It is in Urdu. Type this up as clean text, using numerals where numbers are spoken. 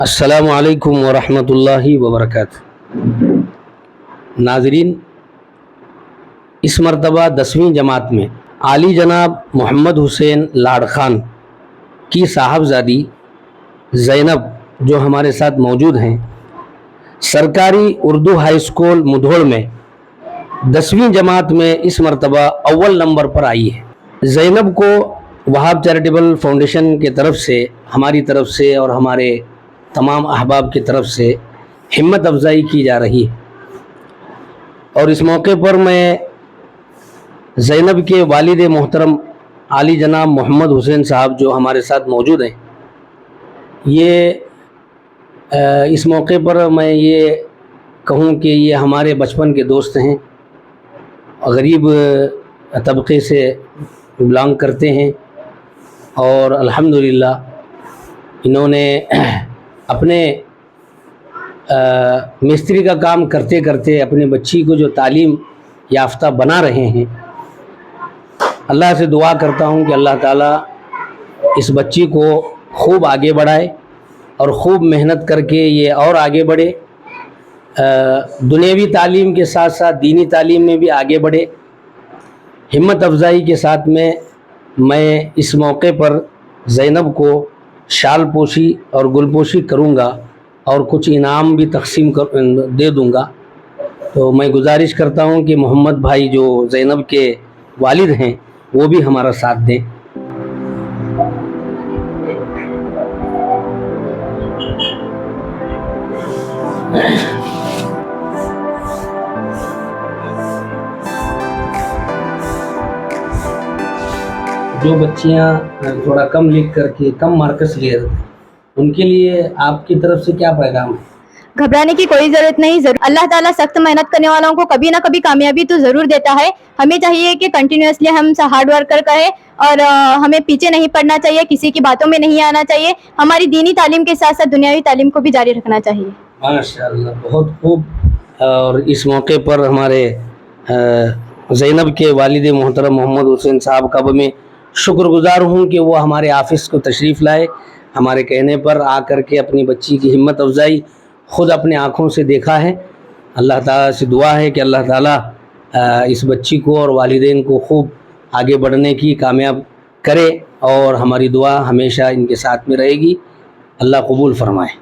السلام علیکم ورحمۃ اللہ وبرکاتہ۔ ناظرین، اس مرتبہ 10ویں جماعت میں عالی جناب محمد حسین لاڑ خان کی صاحبزادی زینب جو ہمارے ساتھ موجود ہیں، سرکاری اردو ہائی اسکول مدھوڑ میں 10ویں جماعت میں اس مرتبہ اول نمبر پر آئی ہے۔ زینب کو وہاب چیریٹیبل فاؤنڈیشن کی طرف سے، ہماری طرف سے اور ہمارے تمام احباب کی طرف سے ہمت افزائی کی جا رہی ہے، اور اس موقع پر میں زینب کے والد محترم عالی جناب محمد حسین صاحب جو ہمارے ساتھ موجود ہیں، اس موقع پر میں یہ کہوں کہ یہ ہمارے بچپن کے دوست ہیں، غریب طبقے سے بلانگ کرتے ہیں، اور الحمدللہ انہوں نے اپنے مستری کا کام کرتے کرتے اپنے بچی کو جو تعلیم یافتہ بنا رہے ہیں۔ اللہ سے دعا کرتا ہوں کہ اللہ تعالیٰ اس بچی کو خوب آگے بڑھائے اور خوب محنت کر کے یہ اور آگے بڑھے، دنیاوی تعلیم کے ساتھ ساتھ دینی تعلیم میں بھی آگے بڑھے۔ ہمت افزائی کے ساتھ میں اس موقع پر زینب کو شال پوشی اور گل پوشی کروں گا اور کچھ انعام بھی تقسیم دے دوں گا۔ تو میں گزارش کرتا ہوں کہ محمد بھائی جو زینب کے والد ہیں وہ بھی ہمارا ساتھ دیں۔ جو بچیاں تھوڑا کم لکھ کر کے کم مارکس لے رہے ہیں، ان کے لیے آپ کی طرف سے کیا پیغام ہے؟ گھبرانے کی کوئی ضرورت نہیں، اللہ تعالیٰ سخت محنت کرنے والوں کو کبھی نہ کبھی کامیابی تو ضرور دیتا ہے۔ ہمیں چاہیے کہ کنٹینیوسلی ہم ہارڈ ورک کریں اور ہمیں پیچھے نہیں پڑنا چاہیے، کسی کی باتوں میں نہیں آنا چاہیے، ہماری دینی تعلیم کے ساتھ ساتھ دنیاوی تعلیم کو بھی جاری رکھنا چاہیے۔ ماشاءاللہ، بہت خوب۔ اور اس موقع پر ہمارے زینب کے والد محترم محمد حسین صاحب کا میں شکر گزار ہوں کہ وہ ہمارے آفس کو تشریف لائے، ہمارے کہنے پر آ کر کے اپنی بچی کی ہمت افزائی خود اپنے آنکھوں سے دیکھا ہے۔ اللہ تعالیٰ سے دعا ہے کہ اللہ تعالیٰ اس بچی کو اور والدین کو خوب آگے بڑھنے کی کامیاب کرے، اور ہماری دعا ہمیشہ ان کے ساتھ میں رہے گی۔ اللہ قبول فرمائے۔